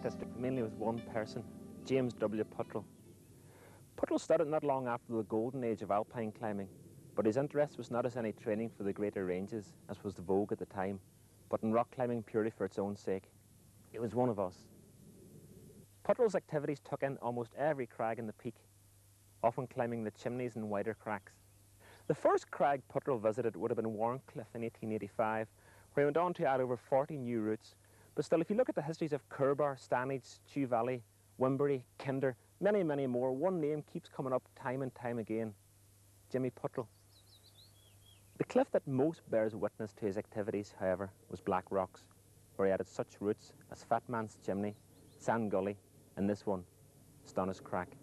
artistic, mainly with one person, James W. Puttrell. Puttrell started not long after the golden age of alpine climbing, but his interest was not as any training for the greater ranges, as was the vogue at the time, but in rock climbing purely for its own sake. He was one of us. Puttrell's activities took in almost every crag in the peak, often climbing the chimneys and wider cracks. The first crag Puttrell visited would have been Warncliffe in 1885, where he went on to add over 40 new routes. But still, if you look at the histories of Curbar, Stanage, Chew Valley, Wimbury, Kinder, many, many more, one name keeps coming up time and time again: Jimmy Puttrell. The cliff that most bears witness to his activities, however, was Black Rocks, where he added such routes as Fat Man's Chimney, Sand Gully, and this one, Stonnis Crack.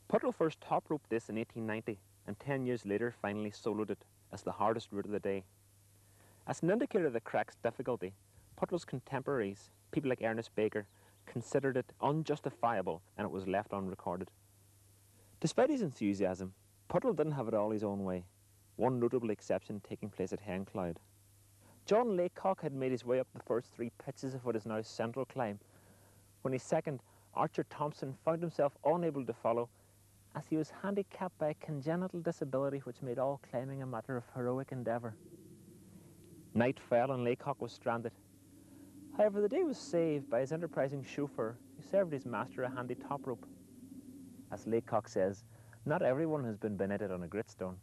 Puttrell first top roped this in 1890, and 10 years later finally soloed it as the hardest route of the day. As an indicator of the crack's difficulty, Puttrell's contemporaries, people like Ernest Baker, considered it unjustifiable, and it was left unrecorded. Despite his enthusiasm, Puttrell didn't have it all his own way, one notable exception taking place at Hencloud. John Laycock had made his way up the first 3 pitches of what is now Central Climb, when his second, Archer Thompson, found himself unable to follow, as he was handicapped by a congenital disability which made all climbing a matter of heroic endeavour. Night fell and Laycock was stranded. However, the day was saved by his enterprising chauffeur, who served his master a handy top rope. As Laycock says, not everyone has been benighted on a gritstone.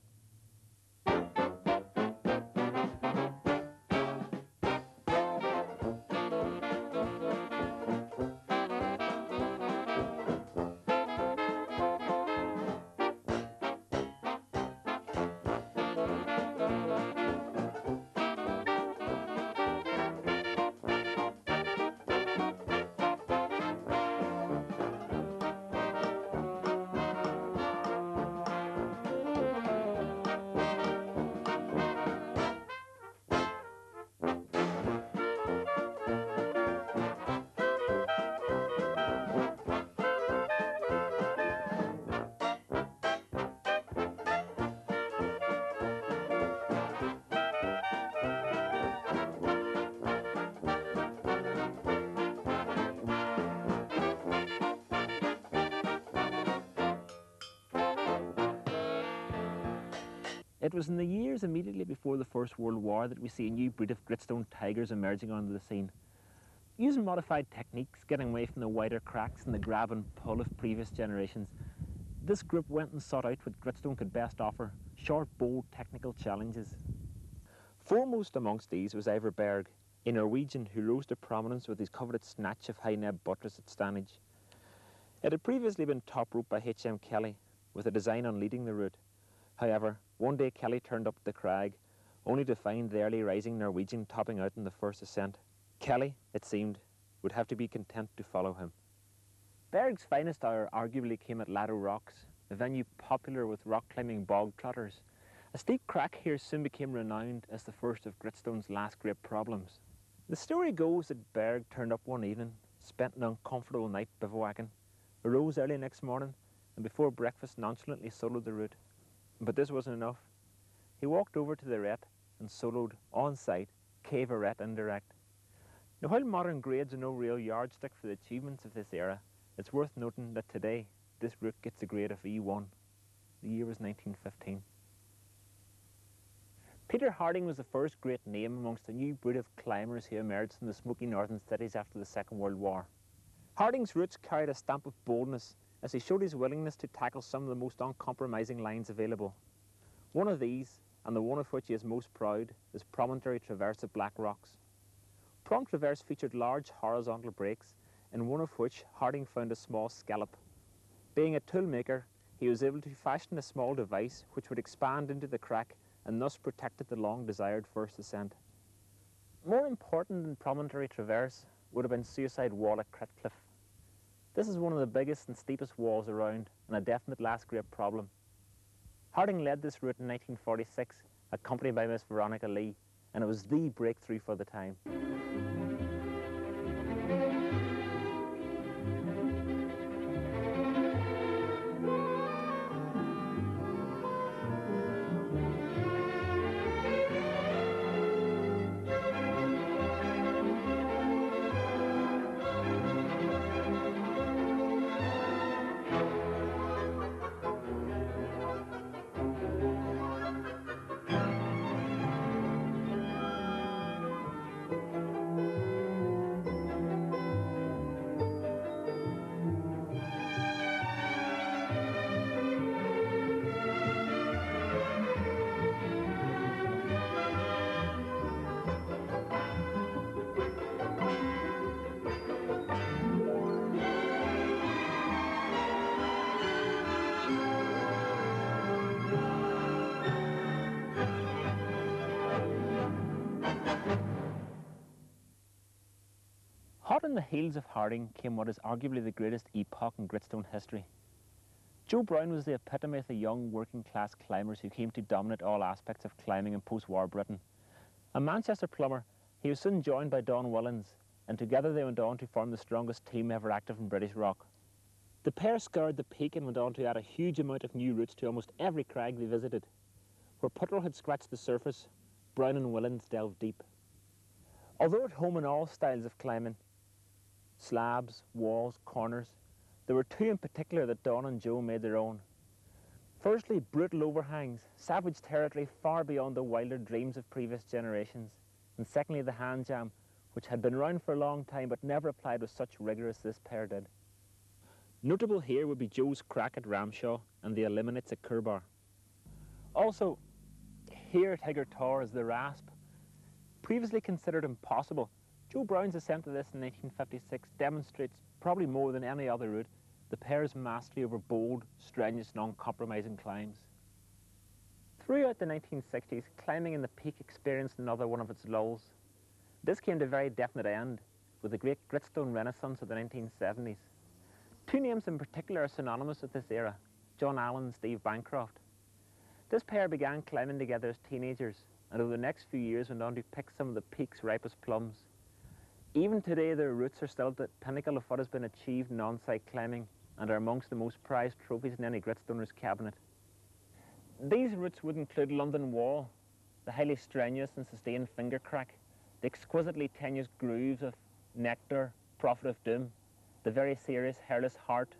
It was in the years immediately before the First World War that we see a new breed of gritstone tigers emerging onto the scene. Using modified techniques, getting away from the wider cracks and the grab and pull of previous generations, this group went and sought out what gritstone could best offer: short, bold technical challenges. Foremost amongst these was Ivar Berg, a Norwegian who rose to prominence with his coveted snatch of high neb buttress at Stanage. It had previously been top roped by H.M. Kelly, with a design on leading the route. However, one day Kelly turned up the crag, only to find the early rising Norwegian topping out in the first ascent. Kelly, it seemed, would have to be content to follow him. Berg's finest hour arguably came at Laddo Rocks, a venue popular with rock climbing bog trotters. A steep crack here soon became renowned as the first of gritstone's last great problems. The story goes that Berg turned up one evening, spent an uncomfortable night bivouacking, arose early next morning, and before breakfast nonchalantly soloed the route. But this wasn't enough. He walked over to the Ret and soloed on-site Cave Ret indirect. Now, while modern grades are no real yardstick for the achievements of this era, it's worth noting that today this route gets a grade of E1. The year was 1915. Peter Harding was the first great name amongst a new breed of climbers who emerged from the smoky northern cities after the Second World War. Harding's routes carried a stamp of boldness, as he showed his willingness to tackle some of the most uncompromising lines available. One of these, and the one of which he is most proud, is Promontory Traverse of Black Rocks. Prom Traverse featured large horizontal breaks, in one of which Harding found a small scallop. Being a toolmaker, he was able to fashion a small device which would expand into the crack and thus protected the long-desired first ascent. More important than Promontory Traverse would have been Suicide Wall at Critcliffe. This is one of the biggest and steepest walls around, and a definite last great problem. Harding led this route in 1946, accompanied by Miss Veronica Lee, and it was the breakthrough for the time. Hot on the heels of Harding came what is arguably the greatest epoch in Gritstone history. Joe Brown was the epitome of the young working-class climbers who came to dominate all aspects of climbing in post-war Britain. A Manchester plumber, he was soon joined by Don Willans, and together they went on to form the strongest team ever active in British rock. The pair scoured the peak and went on to add a huge amount of new routes to almost every crag they visited. Where Puttrell had scratched the surface, Brown and Willans delved deep. Although at home in all styles of climbing, slabs, walls, corners, there were two in particular that Don and Joe made their own. Firstly, brutal overhangs, savage territory far beyond the wilder dreams of previous generations. And secondly, the hand jam, which had been around for a long time but never applied with such rigour as this pair did. Notable here would be Joe's crack at Ramshaw and the eliminates at Curbar. Also, here at Higger Tor is the Rasp. Previously considered impossible, Joe Brown's ascent to this in 1956 demonstrates, probably more than any other route, the pair's mastery over bold, strenuous and uncompromising climbs. Throughout the 1960s, climbing in the peak experienced another one of its lulls. This came to a very definite end with the great Gritstone Renaissance of the 1970s. Two names in particular are synonymous with this era, John Allen and Steve Bancroft. This pair began climbing together as teenagers, and over the next few years went on to pick some of the peak's ripest plums. Even today, their routes are still at the pinnacle of what has been achieved in on-site climbing and are amongst the most prized trophies in any Gritstoner's cabinet. These routes would include London Wall, the highly strenuous and sustained finger crack, the exquisitely tenuous grooves of Nectar, Prophet of Doom, the very serious Hairless Heart,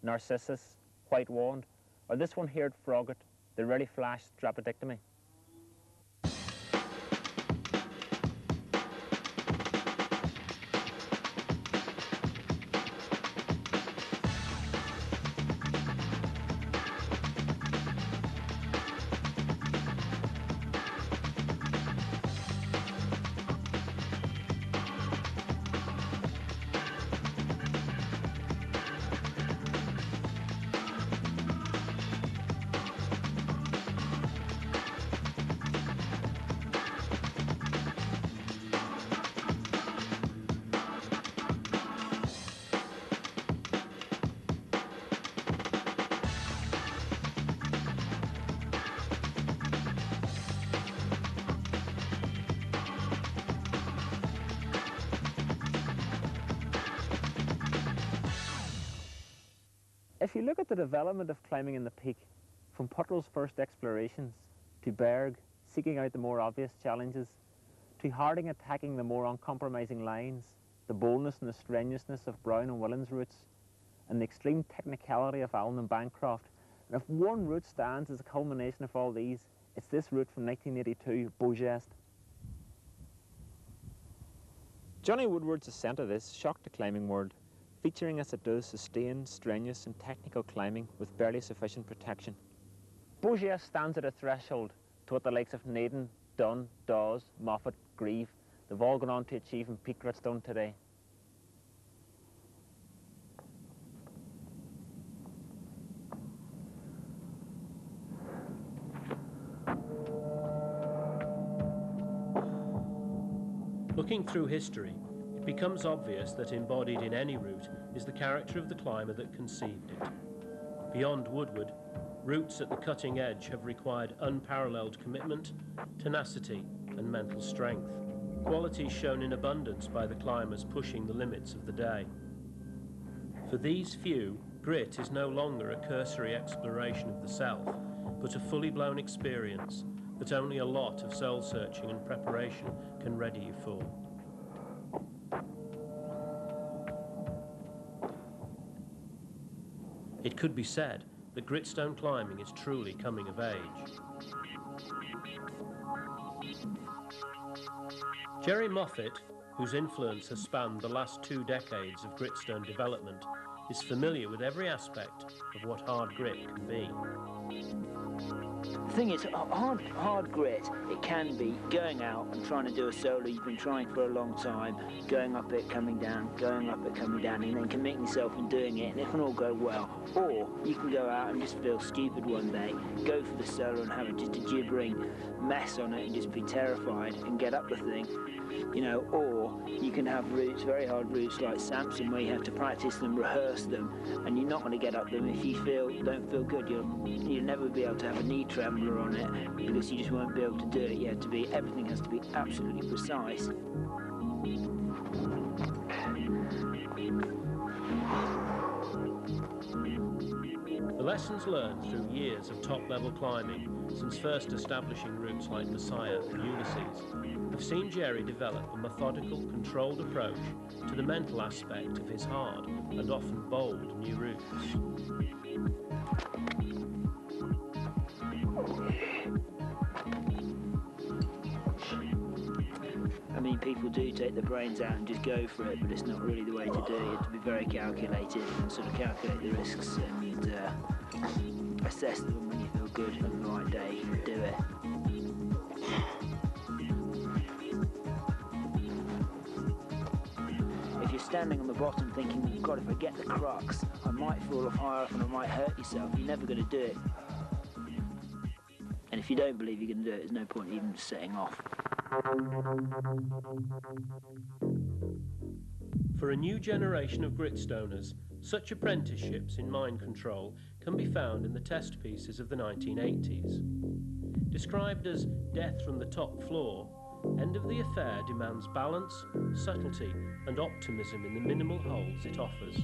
Narcissus, White Wand, or this one here at Froggatt, the rarely flashed Strapodictomy. If you look at the development of climbing in the peak, from Puttrell's first explorations, to Berg seeking out the more obvious challenges, to Harding attacking the more uncompromising lines, the boldness and the strenuousness of Brown and Willans' routes, and the extreme technicality of Allen and Bancroft, and if one route stands as a culmination of all these, it's this route from 1982, Beau Geste. Johnny Woodward's ascent of this shocked the climbing world, featuring as it does sustained, strenuous and technical climbing with barely sufficient protection. Beau Geste stands at a threshold to what the likes of Naden, Dunn, Dawes, Moffat, Grieve, they've all gone on to achieve in peak Gritstone today. Looking through history, it becomes obvious that embodied in any route is the character of the climber that conceived it. Beyond Woodward, routes at the cutting edge have required unparalleled commitment, tenacity and mental strength, qualities shown in abundance by the climbers pushing the limits of the day. For these few, grit is no longer a cursory exploration of the self, but a fully blown experience that only a lot of soul searching and preparation can ready you for. It could be said that Gritstone climbing is truly coming of age. Jerry Moffat, whose influence has spanned the last 2 decades of Gritstone development, is familiar with every aspect of what hard grit can be. The thing is, hard grit, it can be going out and trying to do a solo you've been trying for a long time, going up it, coming down, going up it, coming down, and then committing yourself and doing it, and it can all go well. Or you can go out and just feel stupid one day, go for the solo and have just a gibbering mess on it and just be terrified and get up the thing. You know, or you can have routes, very hard routes like Samson, where you have to practice them, rehearse them, and you're not going to get up them if you don't feel good. You'll never be able to have a knee trembler on it because you just won't be able to do it. You have to be, everything has to be absolutely precise. The lessons learned through years of top-level climbing, since first establishing routes like Messiah and Ulysses, have seen Jerry develop a methodical, controlled approach to the mental aspect of his hard and often bold new routes. I mean, people do take the brains out and just go for it, but it's not really the way to do it. You have to be very calculated and sort of calculate the risks and assess them when you feel good on the right day. Do it. If you're standing on the bottom thinking, God, if I get the crux, I might fall off higher up and I might hurt yourself, you're never going to do it. And if you don't believe you're going to do it, there's no point even setting off. For a new generation of Gritstoners, such apprenticeships in mind control can be found in the test pieces of the 1980s. Described as death from the top floor, End of the Affair demands balance, subtlety and optimism in the minimal holds it offers.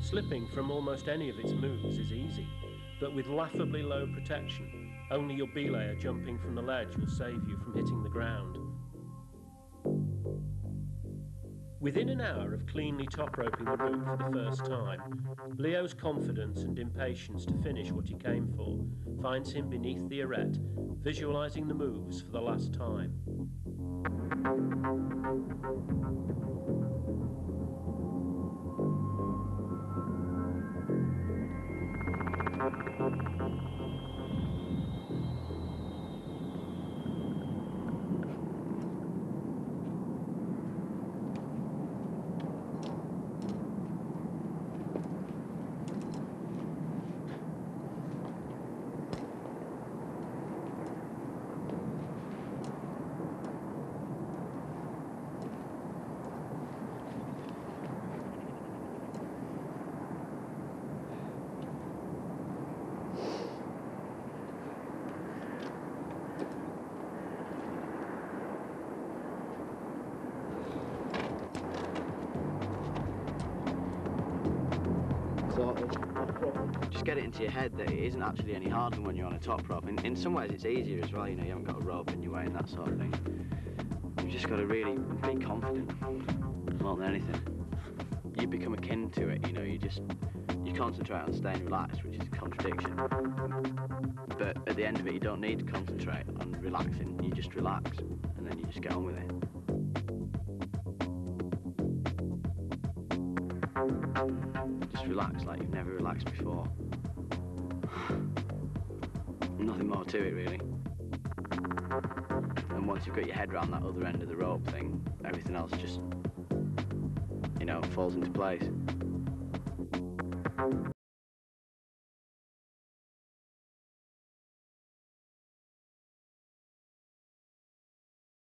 Slipping from almost any of its moves is easy, but with laughably low protection, only your belayer jumping from the ledge will save you from hitting the ground. Within an hour of cleanly top-roping the route for the first time, Leo's confidence and impatience to finish what he came for finds him beneath the arête, visualising the moves for the last time. Just get it into your head that it isn't actually any harder than when you're on a top rope. In some ways it's easier as well, you know, you haven't got a rope in your way and that sort of thing. You've just got to really be confident, more than anything. You become akin to it, you know, you concentrate on staying relaxed, which is a contradiction. But at the end of it, you don't need to concentrate on relaxing, you just relax, and then you just get on with it. Just relax like you've never relaxed before. Nothing more to it, really. And once you've got your head around that other end of the rope thing, everything else just, you know, falls into place.